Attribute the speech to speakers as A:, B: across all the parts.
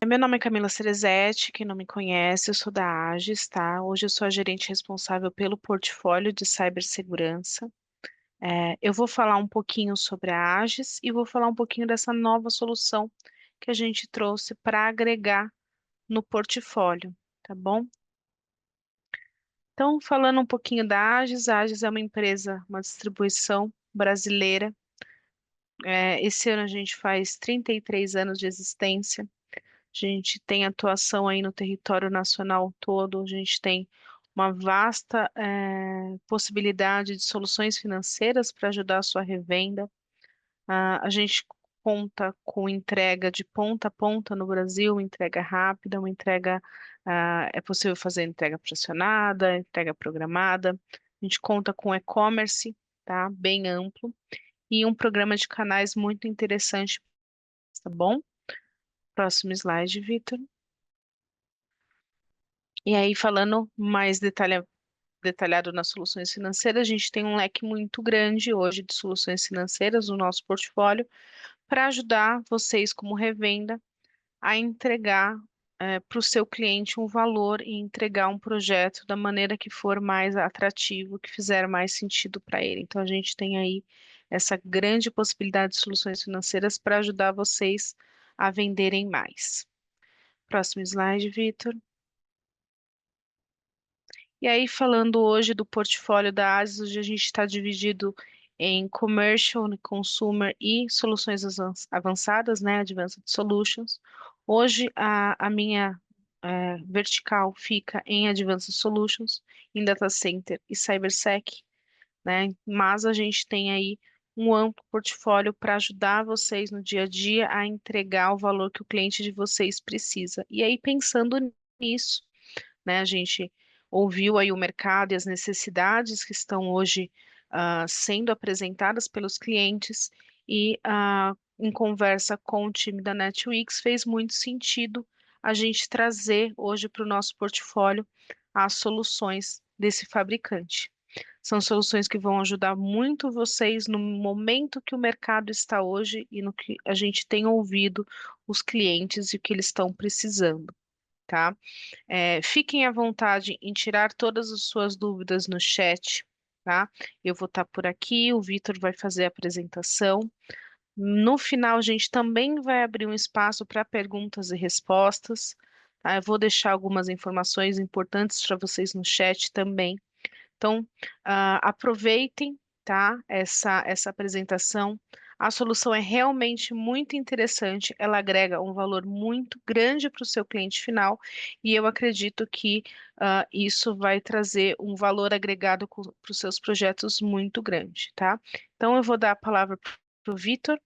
A: Meu nome é Camila Cerezetti, quem não me conhece, eu sou da Agis, tá? Hoje eu sou a gerente responsável pelo portfólio de cibersegurança. Eu vou falar um pouquinho sobre a Agis e vou falar um pouquinho dessa nova solução que a gente trouxe para agregar no portfólio, tá bom? Então, falando um pouquinho da Agis, a Agis é uma empresa, uma distribuição brasileira. Esse ano a gente faz 33 anos de existência. A gente tem atuação aí no território nacional todo, a gente tem uma vasta possibilidade de soluções financeiras para ajudar a sua revenda. A gente conta com entrega de ponta a ponta no Brasil, entrega rápida, é possível fazer entrega fracionada, entrega programada. A gente conta com e-commerce, tá? Bem amplo, e um programa de canais muito interessante, tá bom? Próximo slide, Vitor. E aí, falando mais detalhado nas soluções financeiras, a gente tem um leque muito grande hoje de soluções financeiras no nosso portfólio para ajudar vocês, como revenda, a entregar para o seu cliente um valor e entregar um projeto da maneira que for mais atrativo, que fizer mais sentido para ele. Então, a gente tem aí essa grande possibilidade de soluções financeiras para ajudar vocês a venderem mais. Próximo slide, Vitor. E aí, falando hoje do portfólio da Asus, hoje a gente está dividido em Commercial, Consumer e soluções avançadas, né? Advanced Solutions. Hoje, a minha vertical fica em Advanced Solutions, em Data Center e CyberSec, né? Mas a gente tem aí um amplo portfólio para ajudar vocês no dia a dia a entregar o valor que o cliente de vocês precisa. E aí, pensando nisso, né? A gente ouviu aí o mercado e as necessidades que estão hoje sendo apresentadas pelos clientes e em conversa com o time da Netwix fez muito sentido a gente trazer hoje para o nosso portfólio as soluções desse fabricante. São soluções que vão ajudar muito vocês no momento que o mercado está hoje e no que a gente tem ouvido os clientes e o que eles estão precisando, tá? Fiquem à vontade em tirar todas as suas dúvidas no chat, tá? Eu vou estar por aqui, o Vitor vai fazer a apresentação. No final, a gente também vai abrir um espaço para perguntas e respostas, tá? Eu vou deixar algumas informações importantes para vocês no chat também. Então, aproveitem, tá? Essa apresentação. A solução é realmente muito interessante, ela agrega um valor muito grande para o seu cliente final e eu acredito que isso vai trazer um valor agregado para os seus projetos muito grande, tá? Então, eu vou dar a palavra para o Vitor.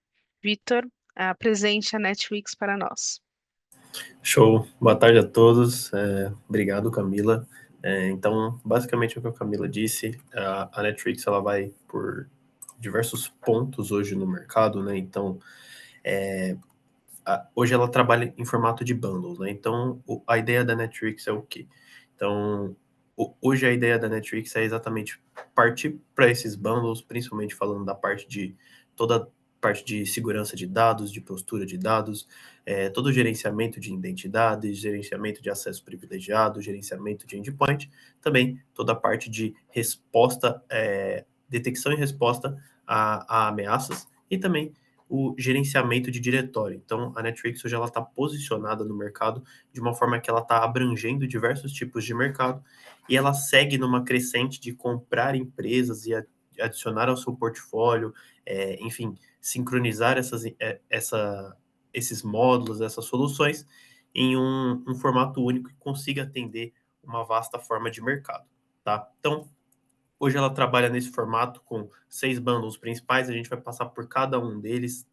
A: Vitor, apresente a Netflix para nós.
B: Show, boa tarde a todos, obrigado Camila. Então, basicamente o que a Camila disse, a Netflix ela vai por diversos pontos hoje no mercado, né? Então, hoje ela trabalha em formato de bundles, né? Então, a ideia da Netflix é o quê? Então, hoje a ideia da Netflix é exatamente partir para esses bundles, principalmente falando da parte de toda parte de segurança de dados, de postura de dados, todo o gerenciamento de identidades, gerenciamento de acesso privilegiado, gerenciamento de endpoint, também toda a parte de resposta, detecção e resposta a ameaças e também o gerenciamento de diretório. Então, a Netflix hoje ela está posicionada no mercado de uma forma que ela está abrangendo diversos tipos de mercado e ela segue numa crescente de comprar empresas e adicionar ao seu portfólio, enfim, sincronizar esses módulos, essas soluções em um formato único que consiga atender uma vasta forma de mercado, tá? Então, hoje ela trabalha nesse formato com 6 bundles principais, a gente vai passar por cada um deles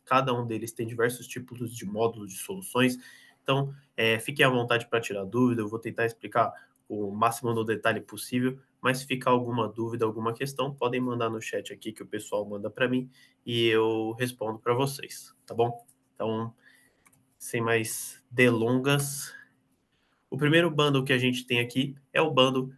B: tem diversos tipos de módulos de soluções, então fiquem à vontade para tirar dúvida, eu vou tentar explicar o máximo no detalhe possível, mas se ficar alguma dúvida, alguma questão, podem mandar no chat aqui que o pessoal manda para mim e eu respondo para vocês, tá bom? Então, sem mais delongas, o primeiro bundle que a gente tem aqui é o bundle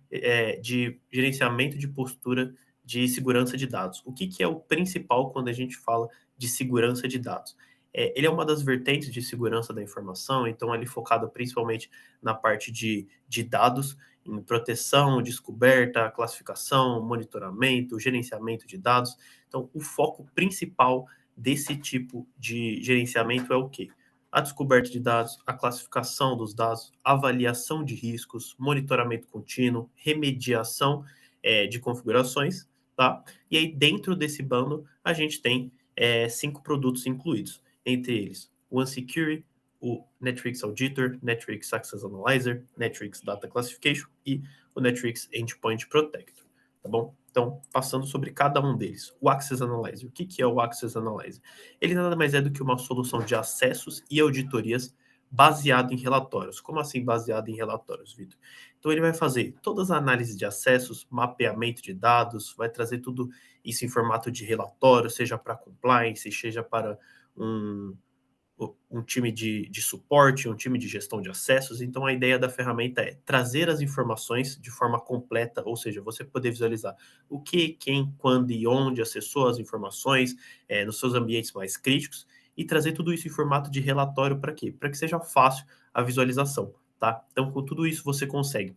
B: de gerenciamento de postura de segurança de dados. O que é o principal quando a gente fala de segurança de dados? ele é uma das vertentes de segurança da informação, então ele é focado principalmente na parte de dados, em proteção, descoberta, classificação, monitoramento, gerenciamento de dados. Então, o foco principal desse tipo de gerenciamento é o quê? A descoberta de dados, a classificação dos dados, avaliação de riscos, monitoramento contínuo, remediação de configurações, tá? E aí, dentro desse bundle, a gente tem 5 produtos incluídos, entre eles o OneSecurity, o Netrix Auditor, Netrix Access Analyzer, Netrix Data Classification e o Netrix Endpoint Protector, tá bom? Então, passando sobre cada um deles. O Access Analyzer. O que é o Access Analyzer? Ele nada mais é do que uma solução de acessos e auditorias baseado em relatórios. Como assim baseado em relatórios, Vitor? Então, ele vai fazer todas as análises de acessos, mapeamento de dados, vai trazer tudo isso em formato de relatório, seja para compliance, seja para um, um time de suporte, um time de gestão de acessos. Então, a ideia da ferramenta é trazer as informações de forma completa, ou seja, você poder visualizar o que, quem, quando e onde acessou as informações nos seus ambientes mais críticos e trazer tudo isso em formato de relatório para quê? Para que seja fácil a visualização, tá? Então, com tudo isso, você consegue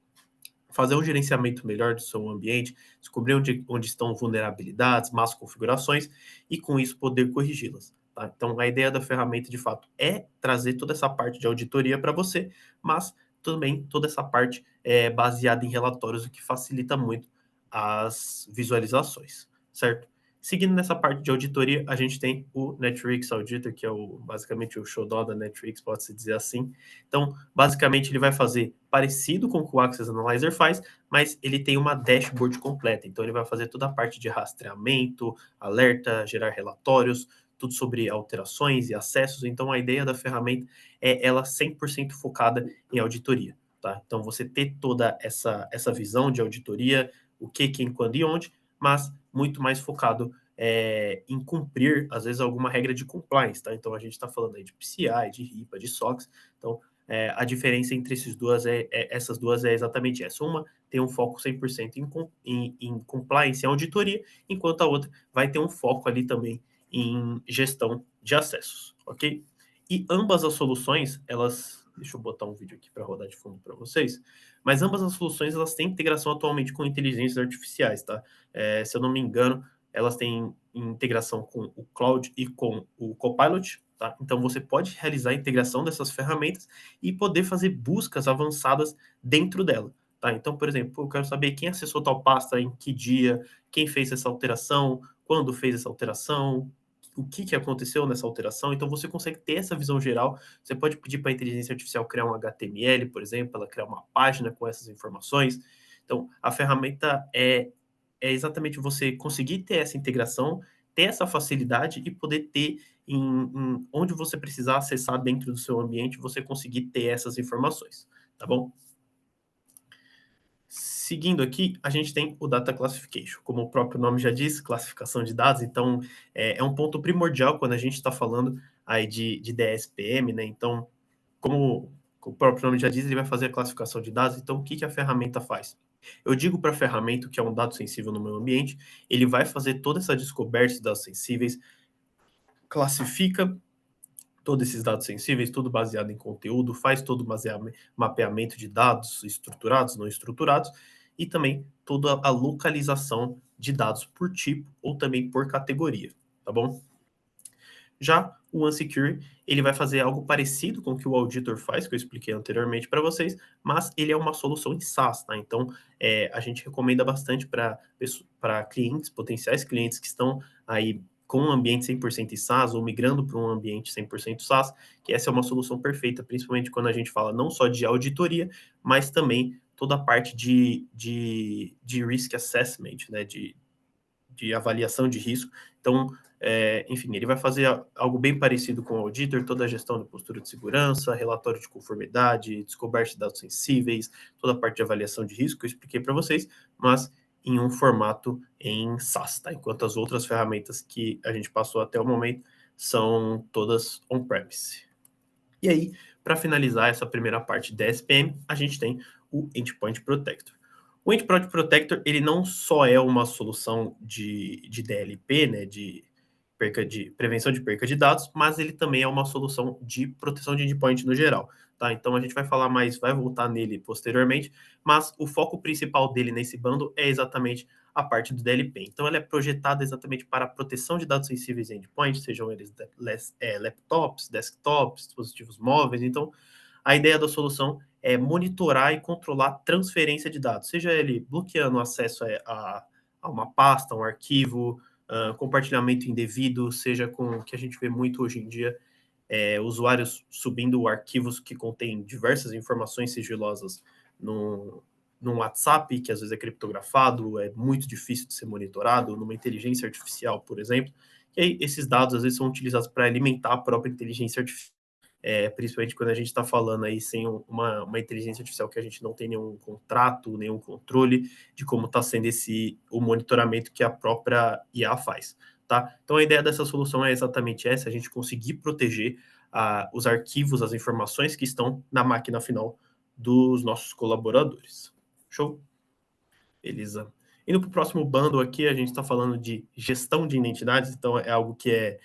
B: fazer um gerenciamento melhor do seu ambiente, descobrir onde estão vulnerabilidades, más configurações e, com isso, poder corrigi-las. Tá? Então, a ideia da ferramenta, de fato, é trazer toda essa parte de auditoria para você, mas também toda essa parte é baseada em relatórios, o que facilita muito as visualizações, certo? Seguindo nessa parte de auditoria, a gente tem o Netrix Auditor, que é basicamente o xodó da Netrix, pode-se dizer assim. Então, basicamente, ele vai fazer parecido com o que o Access Analyzer faz, mas ele tem uma dashboard completa. Então, ele vai fazer toda a parte de rastreamento, alerta, gerar relatórios, tudo sobre alterações e acessos. Então, a ideia da ferramenta é ela 100% focada em auditoria. Tá? Então, você ter toda essa visão de auditoria, o que, quem, quando e onde, mas muito mais focado em cumprir, às vezes, alguma regra de compliance. Tá? Então, a gente está falando aí de PCI, de RIPA, de SOX. Então, a diferença entre essas duas é exatamente essa. Uma tem um foco 100% em compliance, em auditoria, enquanto a outra vai ter um foco ali também em gestão de acessos, ok? E ambas as soluções, elas... Deixa eu botar um vídeo aqui para rodar de fundo para vocês. Mas ambas as soluções, elas têm integração atualmente com inteligências artificiais, tá? Se eu não me engano, elas têm integração com o Cloud e com o Copilot, tá? Então, você pode realizar a integração dessas ferramentas e poder fazer buscas avançadas dentro dela, tá? Então, por exemplo, eu quero saber quem acessou tal pasta, em que dia, quem fez essa alteração, quando fez essa alteração, o que aconteceu nessa alteração. Então, você consegue ter essa visão geral. Você pode pedir para a inteligência artificial criar um HTML, por exemplo, ela criar uma página com essas informações. Então, a ferramenta é exatamente você conseguir ter essa integração, ter essa facilidade e poder ter onde você precisar acessar dentro do seu ambiente, você conseguir ter essas informações, tá bom? Seguindo aqui, a gente tem o Data Classification. Como o próprio nome já diz, classificação de dados, então é um ponto primordial quando a gente está falando aí de DSPM, né? Então, como o próprio nome já diz, ele vai fazer a classificação de dados, então o que a ferramenta faz? Eu digo para a ferramenta que é um dado sensível no meu ambiente, ele vai fazer toda essa descoberta de dados sensíveis, classifica todos esses dados sensíveis, tudo baseado em conteúdo, faz todo o mapeamento de dados estruturados, não estruturados, e também toda a localização de dados por tipo ou também por categoria, tá bom? Já o OneSecure, ele vai fazer algo parecido com o que o Auditor faz, que eu expliquei anteriormente para vocês, mas ele é uma solução em SaaS, tá? Então, a gente recomenda bastante para clientes, potenciais clientes que estão aí com um ambiente 100% em SaaS ou migrando para um ambiente 100% SaaS, que essa é uma solução perfeita, principalmente quando a gente fala não só de auditoria, mas também toda a parte de risk assessment, né? De avaliação de risco. Então, enfim, ele vai fazer algo bem parecido com o Auditor, toda a gestão de postura de segurança, relatório de conformidade, descoberta de dados sensíveis, toda a parte de avaliação de risco que eu expliquei para vocês, mas em um formato em SaaS, tá? Enquanto as outras ferramentas que a gente passou até o momento são todas on-premise. E aí, para finalizar essa primeira parte da SPM, a gente tem o Endpoint Protector. O Endpoint Protector, ele não só é uma solução de DLP, né, de prevenção de perca de dados, mas ele também é uma solução de proteção de endpoint no geral, tá? Então a gente vai falar mais, vai voltar nele posteriormente, mas o foco principal dele nesse bundle é exatamente a parte do DLP. Então ela é projetada exatamente para a proteção de dados sensíveis em endpoint, sejam eles laptops, desktops, dispositivos móveis. Então a ideia da solução é monitorar e controlar a transferência de dados, seja ele bloqueando o acesso a uma pasta, um arquivo, compartilhamento indevido, seja com o que a gente vê muito hoje em dia, usuários subindo arquivos que contêm diversas informações sigilosas no WhatsApp, que às vezes é criptografado, é muito difícil de ser monitorado, numa inteligência artificial, por exemplo. E aí, esses dados às vezes são utilizados para alimentar a própria inteligência artificial. Principalmente quando a gente está falando aí sem uma inteligência artificial que a gente não tem nenhum contrato, nenhum controle de como está sendo o monitoramento que a própria IA faz, tá? Então a ideia dessa solução é exatamente essa, a gente conseguir proteger os arquivos, as informações que estão na máquina final dos nossos colaboradores. Show? Beleza. Indo para o próximo bundle aqui, a gente está falando de gestão de identidades, então é algo que é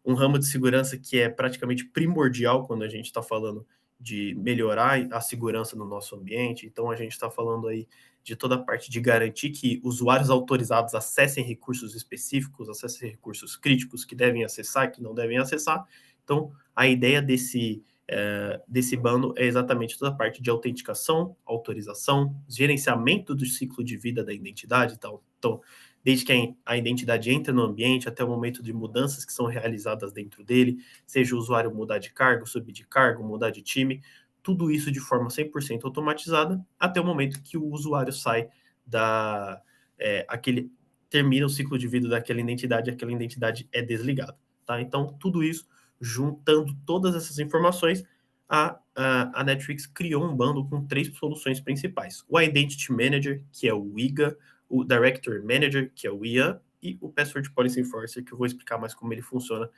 B: um ramo de segurança que é praticamente primordial quando a gente está falando de melhorar a segurança no nosso ambiente. Então, a gente está falando aí de toda a parte de garantir que usuários autorizados acessem recursos específicos, acessem recursos críticos que devem acessar, que não devem acessar. Então, a ideia desse bundle é exatamente toda a parte de autenticação, autorização, gerenciamento do ciclo de vida da identidade e tal. Então, desde que a identidade entra no ambiente até o momento de mudanças que são realizadas dentro dele, seja o usuário mudar de cargo, subir de cargo, mudar de time, tudo isso de forma 100% automatizada, até o momento que o usuário sai termina o ciclo de vida daquela identidade, aquela identidade é desligada, tá? Então, tudo isso, juntando todas essas informações, a Netflix criou um bundle com 3 soluções principais. O Identity Manager, que é o IGA, o Directory Manager, que é o IAM, e o Password Policy Enforcer, que eu vou explicar mais como ele funciona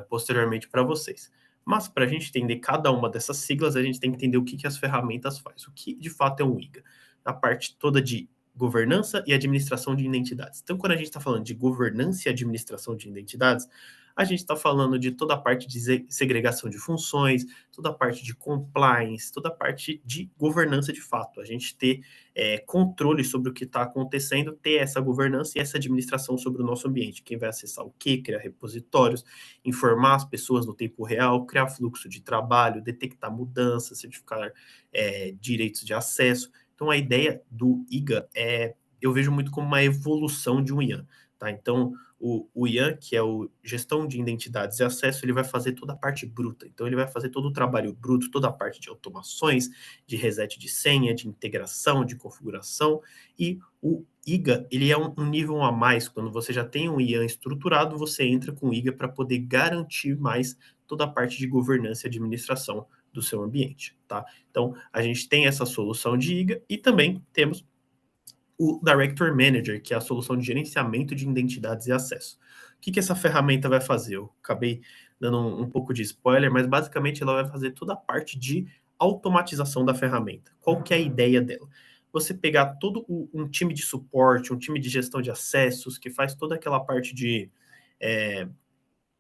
B: posteriormente para vocês. Mas para a gente entender cada uma dessas siglas, a gente tem que entender o que as ferramentas fazem. O que de fato é um IGA? A parte toda de governança e administração de identidades. Então, quando a gente está falando de governança e administração de identidades, a gente está falando de toda a parte de segregação de funções, toda a parte de compliance, toda a parte de governança de fato. A gente ter controle sobre o que está acontecendo, ter essa governança e essa administração sobre o nosso ambiente. Quem vai acessar o quê? Criar repositórios, informar as pessoas no tempo real, criar fluxo de trabalho, detectar mudanças, certificar direitos de acesso. Então, a ideia do IGA eu vejo muito como uma evolução de um IAM. Tá? Então, o IAM, que é o Gestão de Identidades e Acesso, ele vai fazer toda a parte bruta. Então, ele vai fazer todo o trabalho bruto, toda a parte de automações, de reset de senha, de integração, de configuração. E o IGA, ele é um nível a mais. Quando você já tem um IAM estruturado, você entra com o IGA para poder garantir mais toda a parte de governança e administração do seu ambiente, tá? Então, a gente tem essa solução de IGA e também temos o Directory Manager, que é a solução de gerenciamento de identidades e acesso. O que essa ferramenta vai fazer? Eu acabei dando um pouco de spoiler, mas basicamente ela vai fazer toda a parte de automatização da ferramenta. Qual que é a ideia dela? Você pegar todo um time de suporte, um time de gestão de acessos, que faz toda aquela parte de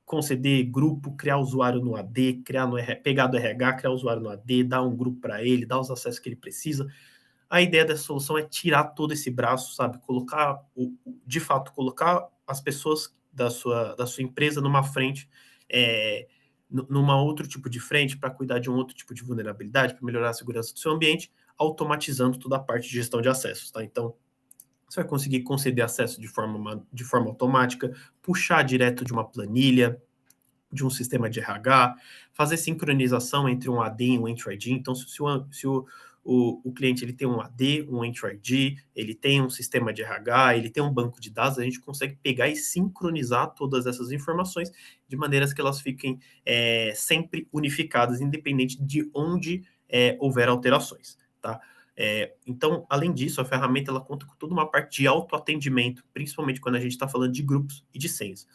B: conceder grupo, criar usuário no AD, pegar do RH, criar usuário no AD, dar um grupo para ele, dar os acessos que ele precisa. A ideia dessa solução é tirar todo esse braço, sabe? De fato, colocar as pessoas da sua empresa numa frente, numa outro tipo de frente, para cuidar de um outro tipo de vulnerabilidade, para melhorar a segurança do seu ambiente, automatizando toda a parte de gestão de acessos, tá? Então, você vai conseguir conceder acesso de forma automática, puxar direto de uma planilha, de um sistema de RH, fazer sincronização entre um AD e um Entry ID. Então, se o cliente ele tem um AD, um Entry ID, ele tem um sistema de RH, ele tem um banco de dados, a gente consegue pegar e sincronizar todas essas informações de maneiras que elas fiquem sempre unificadas, independente de onde houver alterações, tá? Então, além disso, a ferramenta ela conta com toda uma parte de autoatendimento, principalmente quando a gente está falando de grupos e de senhas.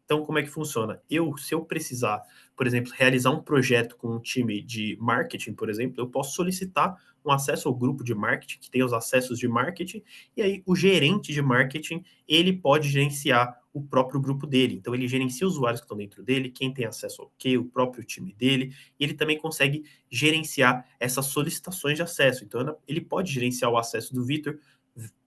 B: Então, como é que funciona? Se eu precisar, por exemplo, realizar um projeto com um time de marketing, por exemplo, eu posso solicitar um acesso ao grupo de marketing, que tem os acessos de marketing, e aí o gerente de marketing, ele pode gerenciar o próprio grupo dele. Então, ele gerencia os usuários que estão dentro dele, quem tem acesso ao quê, o próprio time dele, e ele também consegue gerenciar essas solicitações de acesso. Então, ele pode gerenciar o acesso do Vitor,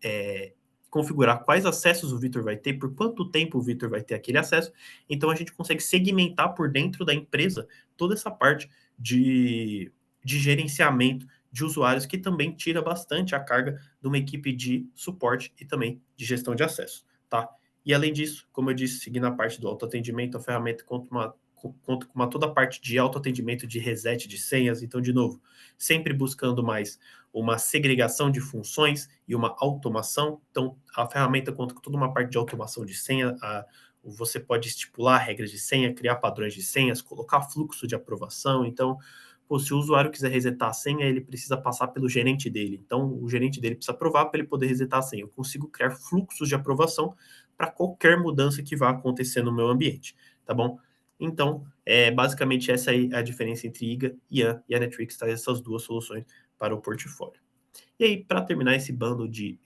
B: é, configurar quais acessos o Vitor vai ter, por quanto tempo o Vitor vai ter aquele acesso. Então, a gente consegue segmentar por dentro da empresa toda essa parte de gerenciamento de usuários, que também tira bastante a carga de uma equipe de suporte e também de gestão de acesso, tá? E além disso, como eu disse, seguindo a parte do autoatendimento, a ferramenta conta com toda a parte de autoatendimento, de reset de senhas. Então, de novo, sempre buscando mais uma segregação de funções e uma automação. Então, a ferramenta conta com toda uma parte de automação de senha. Você pode estipular regras de senha, criar padrões de senhas, colocar fluxo de aprovação. Então, se o usuário quiser resetar a senha, ele precisa passar pelo gerente dele. Então, o gerente dele precisa aprovar para ele poder resetar a senha. Eu consigo criar fluxos de aprovação para qualquer mudança que vá acontecer no meu ambiente, tá bom? Então, basicamente essa é a diferença entre IGA, IAM e a Netrix, traz essas duas soluções para o portfólio. E aí, para terminar esse bando de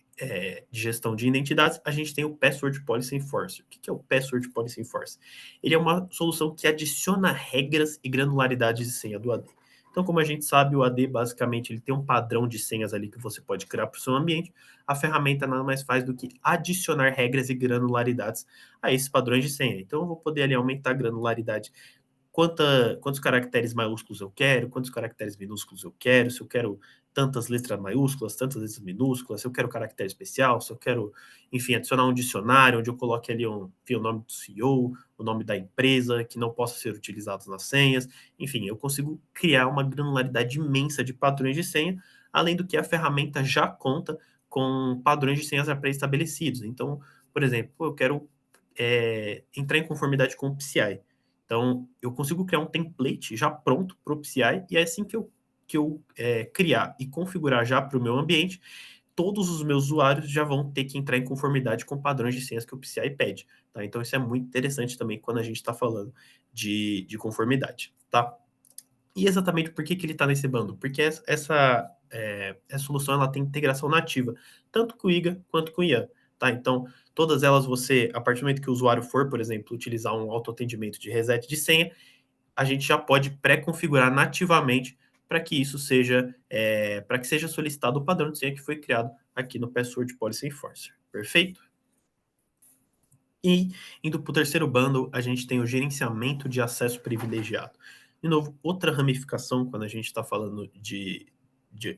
B: gestão de identidades, a gente tem o Password Policy Enforcer. O que é o Password Policy Enforcer? Ele é uma solução que adiciona regras e granularidades de senha do AD. Então, como a gente sabe, o AD, basicamente, ele tem um padrão de senhas ali que você pode criar para o seu ambiente. A ferramenta nada mais faz do que adicionar regras e granularidades a esses padrões de senha. Então, eu vou poder ali aumentar a granularidade, quantos caracteres maiúsculos eu quero, quantos caracteres minúsculos eu quero, se eu quero tantas letras maiúsculas, tantas letras minúsculas, se eu quero caractere especial, se eu quero, enfim, adicionar um dicionário onde eu coloque ali enfim, o nome do CEO, o nome da empresa, que não possa ser utilizados nas senhas. Enfim, eu consigo criar uma granularidade imensa de padrões de senha, além do que a ferramenta já conta com padrões de senhas pré-estabelecidos. Então, por exemplo, eu quero entrar em conformidade com o PCI. Então, eu consigo criar um template já pronto para o PCI, e é assim que eu criar e configurar já para o meu ambiente, todos os meus usuários já vão ter que entrar em conformidade com padrões de senhas que o PCI pede. Tá? Então, isso é muito interessante também quando a gente está falando de conformidade. Tá? E exatamente por que ele está nesse bando? Porque essa solução ela tem integração nativa, tanto com o IGA quanto com o IAM. Tá? Então, todas elas você, a partir do momento que o usuário for, por exemplo, utilizar um autoatendimento de reset de senha, a gente já pode pré-configurar nativamente para que isso seja, para que seja solicitado o padrão de senha que foi criado aqui no Password Policy Enforcer. Perfeito? E indo para o terceiro bundle, a gente tem o gerenciamento de acesso privilegiado. De novo, outra ramificação quando a gente está falando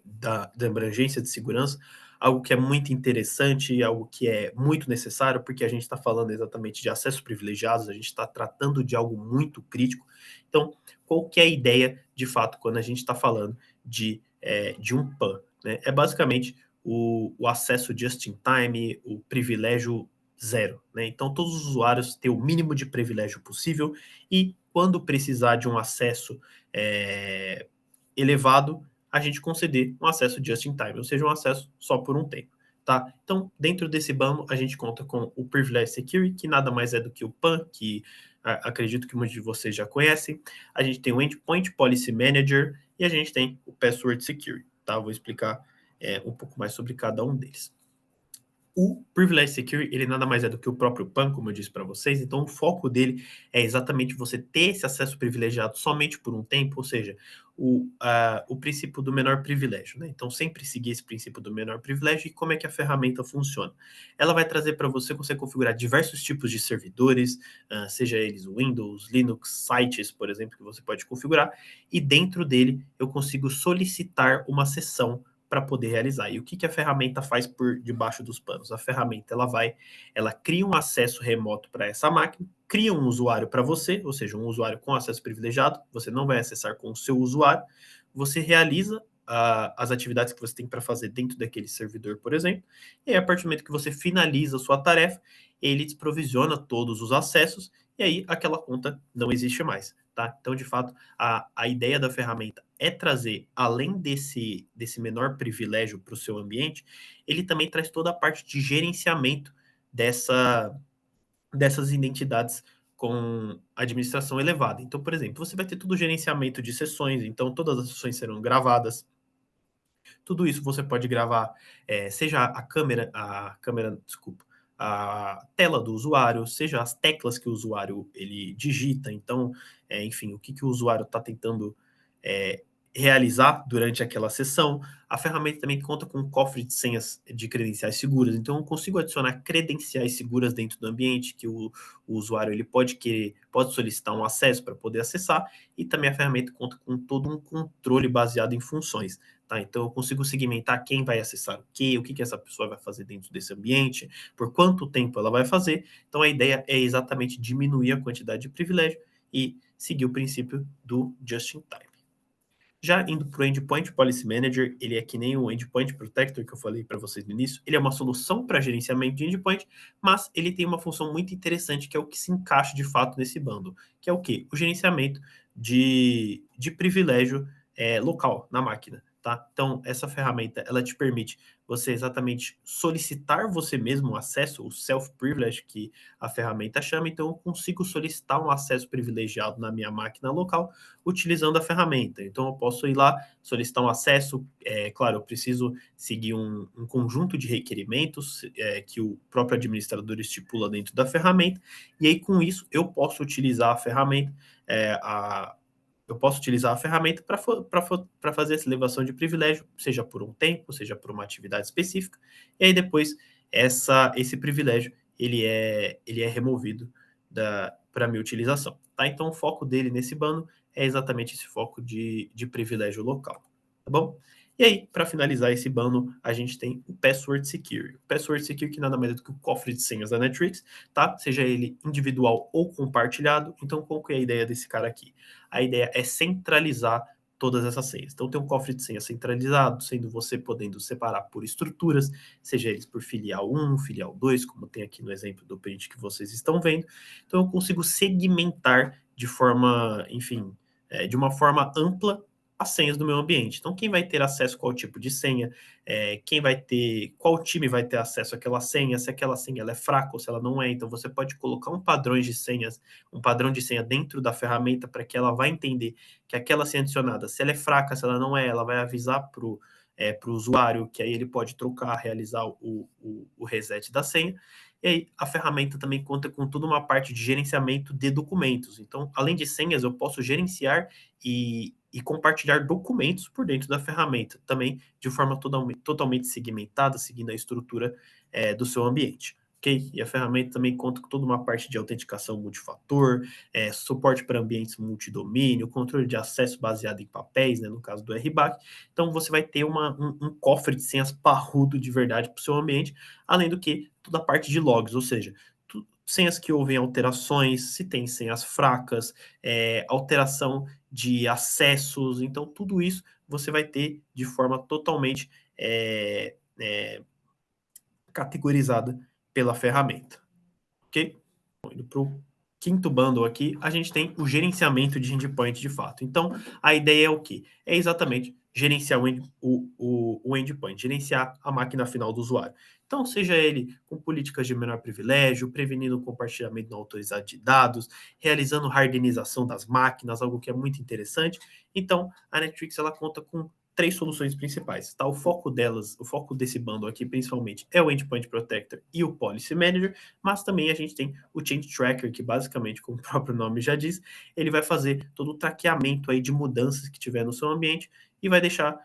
B: da abrangência de segurança, algo que é muito interessante, algo que é muito necessário, porque a gente está falando exatamente de acessos privilegiados, a gente está tratando de algo muito crítico. Então, qual que é a ideia, de fato, quando a gente está falando de um PAN? Né? É basicamente o acesso just in time, o privilégio zero. Né? Então, todos os usuários têm o mínimo de privilégio possível e, quando precisar de um acesso elevado, a gente conceder um acesso just in time, ou seja, um acesso só por um tempo. Tá? Então, dentro desse bando, a gente conta com o Privilege Security, que nada mais é do que o PAN, que acredito que muitos de vocês já conhecem. A gente tem o Endpoint Policy Manager e a gente tem o Password Security. Tá? Vou explicar um pouco mais sobre cada um deles. O Privilege Security, ele nada mais é do que o próprio PAN, como eu disse para vocês. Então, o foco dele é exatamente você ter esse acesso privilegiado somente por um tempo, ou seja, o princípio do menor privilégio. Né? Então, sempre seguir esse princípio do menor privilégio. E como é que a ferramenta funciona? Ela vai trazer para você configurar diversos tipos de servidores, seja eles Windows, Linux, sites, por exemplo, que você pode configurar. E dentro dele, eu consigo solicitar uma sessão para poder realizar. E o que a ferramenta faz por debaixo dos panos? A ferramenta ela cria um acesso remoto para essa máquina, cria um usuário para você, ou seja, um usuário com acesso privilegiado, você não vai acessar com o seu usuário, você realiza as atividades que você tem para fazer dentro daquele servidor, por exemplo, e aí, a partir do momento que você finaliza a sua tarefa, ele desprovisiona todos os acessos, e aí aquela conta não existe mais. Tá? Então, de fato, a ideia da ferramenta é trazer, além desse menor privilégio para o seu ambiente, ele também traz toda a parte de gerenciamento dessas identidades com administração elevada. Então, por exemplo, você vai ter todo o gerenciamento de sessões, então todas as sessões serão gravadas. Tudo isso você pode gravar, seja desculpa, a tela do usuário, seja as teclas que o usuário ele digita. Então, enfim, o que, que o usuário está tentando é, realizar durante aquela sessão. A ferramenta também conta com um cofre de senhas de credenciais seguras. Então, eu consigo adicionar credenciais seguras dentro do ambiente que o usuário ele pode solicitar um acesso para poder acessar. E também a ferramenta conta com todo um controle baseado em funções. Tá? Então, eu consigo segmentar quem vai acessar o que essa pessoa vai fazer dentro desse ambiente, por quanto tempo ela vai fazer. Então, a ideia é exatamente diminuir a quantidade de privilégio e seguir o princípio do just-in-time. Já indo para o Endpoint Policy Manager, ele é que nem o Endpoint Protector que eu falei para vocês no início. Ele é uma solução para gerenciamento de endpoint, mas ele tem uma função muito interessante que é o que se encaixa de fato nesse bundle, que é o quê? O gerenciamento de privilégio local na máquina. Tá? Então, essa ferramenta, ela te permite você exatamente solicitar você mesmo o acesso, o self-privilege que a ferramenta chama. Então, eu consigo solicitar um acesso privilegiado na minha máquina local utilizando a ferramenta. Então, eu posso ir lá, solicitar um acesso. Claro, eu preciso seguir um conjunto de requerimentos que o próprio administrador estipula dentro da ferramenta. E aí, com isso, eu posso utilizar a ferramenta, para fazer essa elevação de privilégio, seja por um tempo, seja por uma atividade específica, e aí depois esse privilégio ele é removido para minha utilização. Tá? Então o foco dele nesse bando é exatamente esse foco de privilégio local. Tá bom? E aí, para finalizar esse bando, a gente tem o Password Secure. O Password Secure que nada mais é do que o cofre de senhas da Netrix, tá? Seja ele individual ou compartilhado. Então, qual que é a ideia desse cara aqui? A ideia é centralizar todas essas senhas. Então, tem um cofre de senha centralizado, sendo você podendo separar por estruturas, seja eles por filial 1, filial 2, como tem aqui no exemplo do print que vocês estão vendo. Então, eu consigo segmentar de forma, enfim, de uma forma ampla as senhas do meu ambiente. Então, quem vai ter acesso a qual tipo de senha, qual time vai ter acesso àquela senha, se aquela senha ela é fraca ou se ela não é. Então, você pode colocar um padrão de senha dentro da ferramenta para que ela vai entender que aquela senha adicionada, se ela é fraca, se ela não é, ela vai avisar para o usuário, que aí ele pode trocar, realizar o reset da senha. E aí, a ferramenta também conta com toda uma parte de gerenciamento de documentos. Então, além de senhas, eu posso gerenciar e compartilhar documentos por dentro da ferramenta, também de forma totalmente segmentada, seguindo a estrutura do seu ambiente. Okay? E a ferramenta também conta com toda uma parte de autenticação multifator, suporte para ambientes multidomínio, controle de acesso baseado em papéis, né, no caso do RBAC. Então, você vai ter um cofre de senhas parrudo de verdade para o seu ambiente, além do que toda a parte de logs, ou seja, senhas que houve alterações, se tem senhas fracas, alteração de acessos. Então, tudo isso você vai ter de forma totalmente categorizada pela ferramenta. Ok? Indo para o quinto bundle aqui, a gente tem o gerenciamento de endpoint de fato. Então, a ideia é o quê? É exatamente gerenciar o endpoint, gerenciar a máquina final do usuário. Então, seja ele com políticas de menor privilégio, prevenindo o compartilhamento não autorizado de dados, realizando hardenização das máquinas, algo que é muito interessante. Então, a Netrix ela conta com três soluções principais, tá? O foco desse bundle aqui, principalmente, é o Endpoint Protector e o Policy Manager, mas também a gente tem o Change Tracker, que basicamente, como o próprio nome já diz, ele vai fazer todo o traqueamento aí de mudanças que tiver no seu ambiente e vai deixar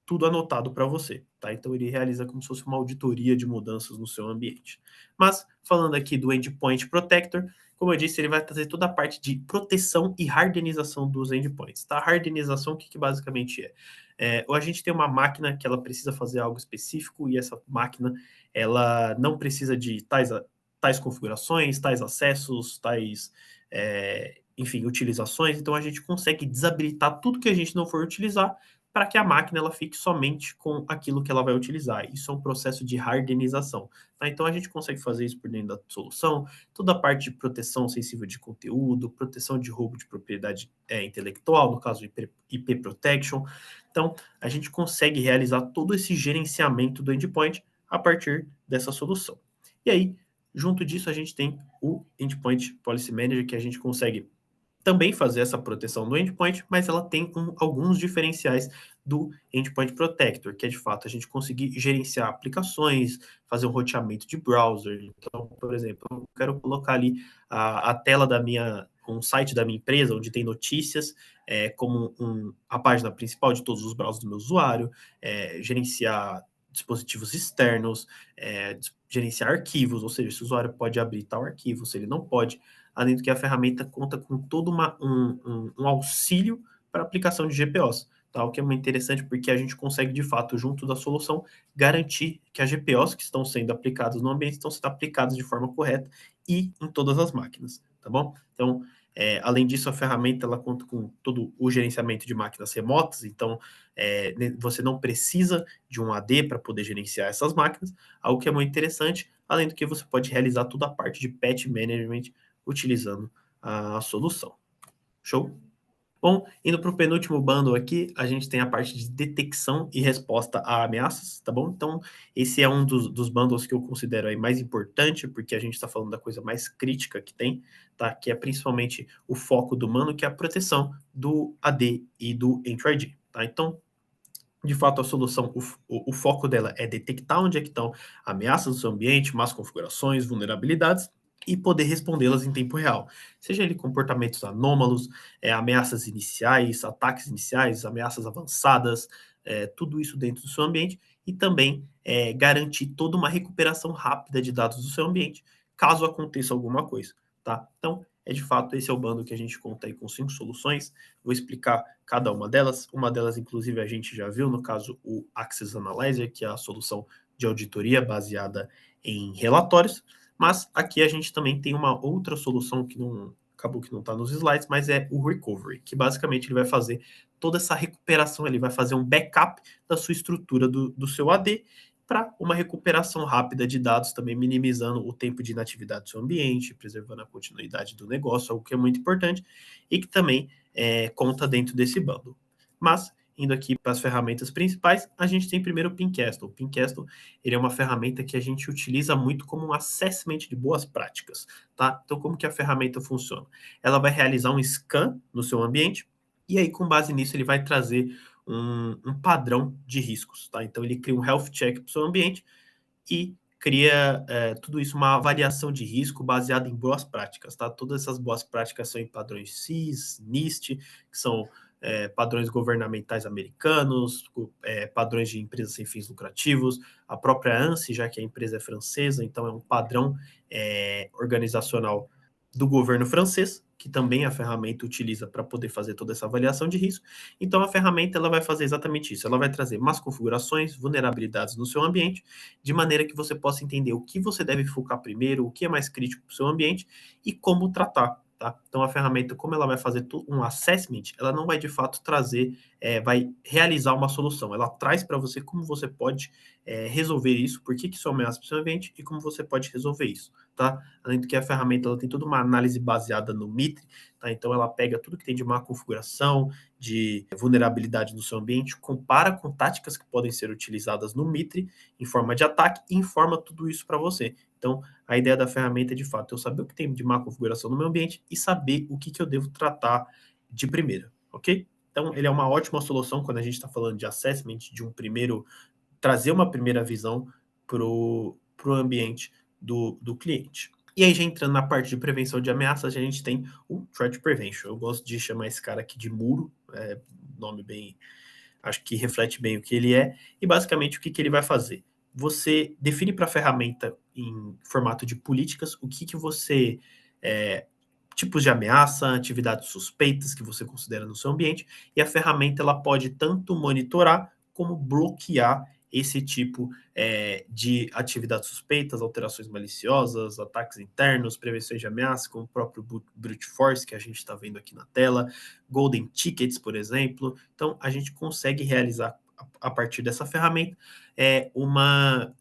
B: tudo anotado para você, tá? Então ele realiza como se fosse uma auditoria de mudanças no seu ambiente. Mas falando aqui do Endpoint Protector, como eu disse, ele vai trazer toda a parte de proteção e hardenização dos endpoints, tá? A hardenização, o que basicamente é? Ou a gente tem uma máquina que ela precisa fazer algo específico e essa máquina ela não precisa de tais configurações, tais acessos, enfim, utilizações. Então a gente consegue desabilitar tudo que a gente não for utilizar para que a máquina ela fique somente com aquilo que ela vai utilizar. Isso é um processo de hardenização. Tá? Então a gente consegue fazer isso por dentro da solução, toda a parte de proteção sensível de conteúdo, proteção de roubo de propriedade intelectual, no caso IP Protection. Então a gente consegue realizar todo esse gerenciamento do endpoint a partir dessa solução. E aí, Junto disso, a gente tem o Endpoint Policy Manager, que a gente consegue também fazer essa proteção do endpoint, mas ela tem alguns diferenciais do Endpoint Protector, que é de fato a gente conseguir gerenciar aplicações, fazer um roteamento de browser. Então, por exemplo, eu quero colocar ali a tela da minha, um site da minha empresa, onde tem notícias, como a página principal de todos os browsers do meu usuário, gerenciar dispositivos externos, gerenciar arquivos, ou seja, se o usuário pode abrir tal arquivo, se ele não pode, além do que a ferramenta conta com todo um auxílio para aplicação de GPOs, tá? O que é muito interessante porque a gente consegue, de fato, junto da solução, garantir que as GPOs que estão sendo aplicadas no ambiente estão sendo aplicadas de forma correta e em todas as máquinas, tá bom? Então, além disso, a ferramenta ela conta com todo o gerenciamento de máquinas remotas, então você não precisa de um AD para poder gerenciar essas máquinas, algo que é muito interessante, além do que você pode realizar toda a parte de patch management utilizando a solução. Show? Bom, indo para o penúltimo bundle aqui, a gente tem a parte de detecção e resposta a ameaças, tá bom? Então, esse é um dos bundles que eu considero aí mais importante, porque a gente está falando da coisa mais crítica que tem, tá? Que é principalmente o foco do mano, que é a proteção do AD e do Entry ID, tá? Então, de fato, a solução, o foco dela é detectar onde é que estão ameaças do seu ambiente, más configurações, vulnerabilidades, e poder respondê-las em tempo real. Seja ele comportamentos anômalos, ameaças iniciais, ataques iniciais, ameaças avançadas, tudo isso dentro do seu ambiente, e também garantir toda uma recuperação rápida de dados do seu ambiente, caso aconteça alguma coisa, tá? Então, de fato, esse é o bundle que a gente conta aí com 5 soluções. Vou explicar cada uma delas. Uma delas, inclusive, a gente já viu, no caso, o Access Analyzer, que é a solução de auditoria baseada em relatórios. Mas aqui a gente também tem uma outra solução que não acabou que não está nos slides, mas é o Recovery, que basicamente ele vai fazer toda essa recuperação, ele vai fazer um backup da sua estrutura do seu AD para uma recuperação rápida de dados, também minimizando o tempo de inatividade do seu ambiente, preservando a continuidade do negócio, algo que é muito importante, e que também conta dentro desse bundle. Mas, indo aqui para as ferramentas principais, a gente tem primeiro o Pincastle. O Pincastle, ele é uma ferramenta que a gente utiliza muito como um assessment de boas práticas, tá? Então, como que a ferramenta funciona? Ela vai realizar um scan no seu ambiente, e aí, com base nisso, ele vai trazer um padrão de riscos, tá? Então, ele cria um health check para o seu ambiente e cria tudo isso, uma avaliação de risco baseada em boas práticas, tá? Todas essas boas práticas são em padrões CIS, NIST, que são padrões governamentais americanos, padrões de empresas sem fins lucrativos, a própria ANSI, já que a empresa é francesa, então é um padrão organizacional do governo francês, que também a ferramenta utiliza para poder fazer toda essa avaliação de risco. Então a ferramenta ela vai fazer exatamente isso, ela vai trazer más configurações, vulnerabilidades no seu ambiente, de maneira que você possa entender o que você deve focar primeiro, o que é mais crítico para o seu ambiente e como tratar. Tá? Então, a ferramenta, como ela vai fazer um assessment, ela não vai de fato trazer, vai realizar uma solução. Ela traz para você como você pode resolver isso, por que isso ameaça para o seu ambiente e como você pode resolver isso. Tá? Além do que a ferramenta ela tem toda uma análise baseada no MITRE, tá? Então ela pega tudo que tem de má configuração, de vulnerabilidade no seu ambiente, compara com táticas que podem ser utilizadas no MITRE em forma de ataque e informa tudo isso para você. Então, a ideia da ferramenta é, de fato, eu saber o que tem de má configuração no meu ambiente e saber o que eu devo tratar de primeira, ok? Então, ele é uma ótima solução quando a gente está falando de assessment, de um primeiro, trazer uma primeira visão para o ambiente do cliente. E aí, já entrando na parte de prevenção de ameaças, a gente tem o Threat Prevention. Eu gosto de chamar esse cara aqui de muro, nome bem, acho que reflete bem o que ele é, e basicamente o que ele vai fazer. Você define para a ferramenta em formato de políticas o que você tipos de ameaça, atividades suspeitas que você considera no seu ambiente, e a ferramenta ela pode tanto monitorar como bloquear esse tipo de atividades suspeitas, alterações maliciosas, ataques internos, prevenções de ameaça, como o próprio Brute Force, que a gente está vendo aqui na tela, Golden Tickets, por exemplo. Então, a gente consegue realizar, a partir dessa ferramenta,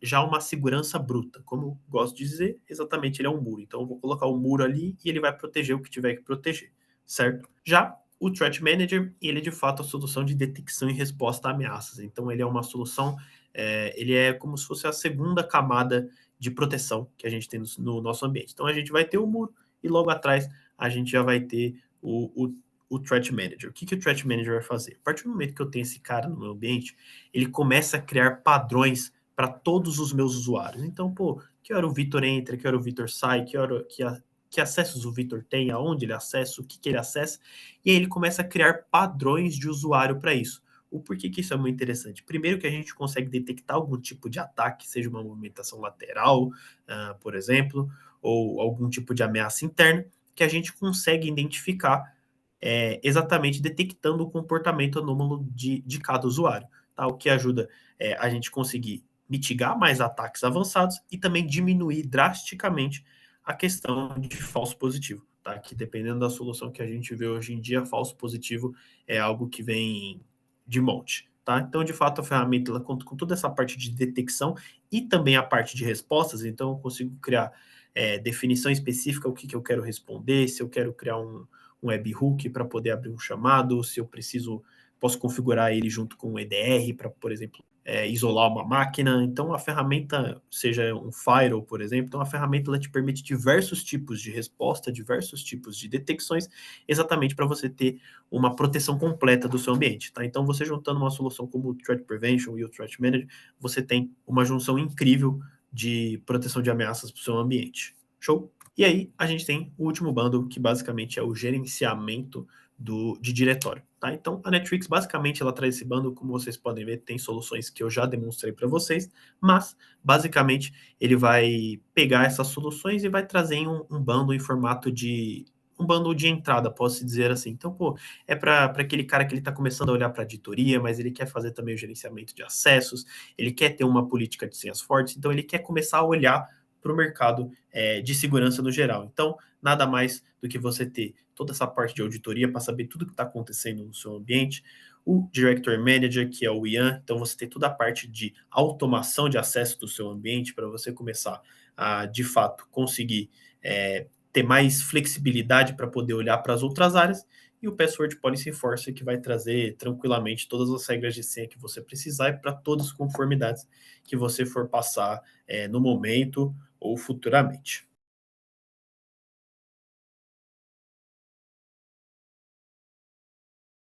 B: já uma segurança bruta. Como eu gosto de dizer, exatamente ele é um muro. Então, eu vou colocar o muro ali e ele vai proteger o que tiver que proteger, certo? Já o Threat Manager, ele é de fato a solução de detecção e resposta a ameaças. Então, ele é uma solução, ele é como se fosse a segunda camada de proteção que a gente tem no nosso ambiente. Então, a gente vai ter o muro e logo atrás a gente já vai ter o Threat Manager. O que o Threat Manager vai fazer? A partir do momento que eu tenho esse cara no meu ambiente, ele começa a criar padrões para todos os meus usuários. Então, pô, que hora o Vitor entra, que hora o Vitor sai, que acessos o Vitor tem, aonde ele acessa, o que ele acessa, e aí ele começa a criar padrões de usuário para isso. O porquê que isso é muito interessante? Primeiro que a gente consegue detectar algum tipo de ataque, seja uma movimentação lateral, por exemplo, ou algum tipo de ameaça interna, que a gente consegue identificar exatamente detectando o comportamento anômalo de cada usuário, tá? O que ajuda a gente conseguir mitigar mais ataques avançados e também diminuir drasticamente a questão de falso positivo, tá? Que dependendo da solução que a gente vê hoje em dia, falso positivo é algo que vem de monte, tá? Então, de fato, a ferramenta ela conta com toda essa parte de detecção e também a parte de respostas, então eu consigo criar definição específica, o que eu quero responder, se eu quero criar um webhook para poder abrir um chamado, se eu posso configurar ele junto com o EDR para, por exemplo, isolar uma máquina. Então, a ferramenta, seja um firewall, por exemplo, então a ferramenta ela te permite diversos tipos de resposta, diversos tipos de detecções, exatamente para você ter uma proteção completa do seu ambiente. Tá? Então, você juntando uma solução como o Threat Prevention e o Threat Manager, você tem uma junção incrível de proteção de ameaças para o seu ambiente. Show? E aí, a gente tem o último bundle, que basicamente é o gerenciamento de diretório. Tá? Então, a Netrix, basicamente, ela traz esse bundle, como vocês podem ver, tem soluções que eu já demonstrei para vocês, mas, basicamente, ele vai pegar essas soluções e vai trazer um bundle em formato de um bundle de entrada, posso dizer assim. Então, pô, é para aquele cara que ele está começando a olhar para a auditoria, mas ele quer fazer também o gerenciamento de acessos, ele quer ter uma política de senhas fortes, então ele quer começar a olhar para o mercado de segurança no geral. Então, nada mais do que você ter toda essa parte de auditoria para saber tudo que está acontecendo no seu ambiente, o Directory Manager, que é o IAM, então você tem toda a parte de automação de acesso do seu ambiente para você começar a, de fato, conseguir ter mais flexibilidade para poder olhar para as outras áreas, e o Password Policy Enforcer, que vai trazer tranquilamente todas as regras de senha que você precisar e para todas as conformidades que você for passar no momento ou futuramente.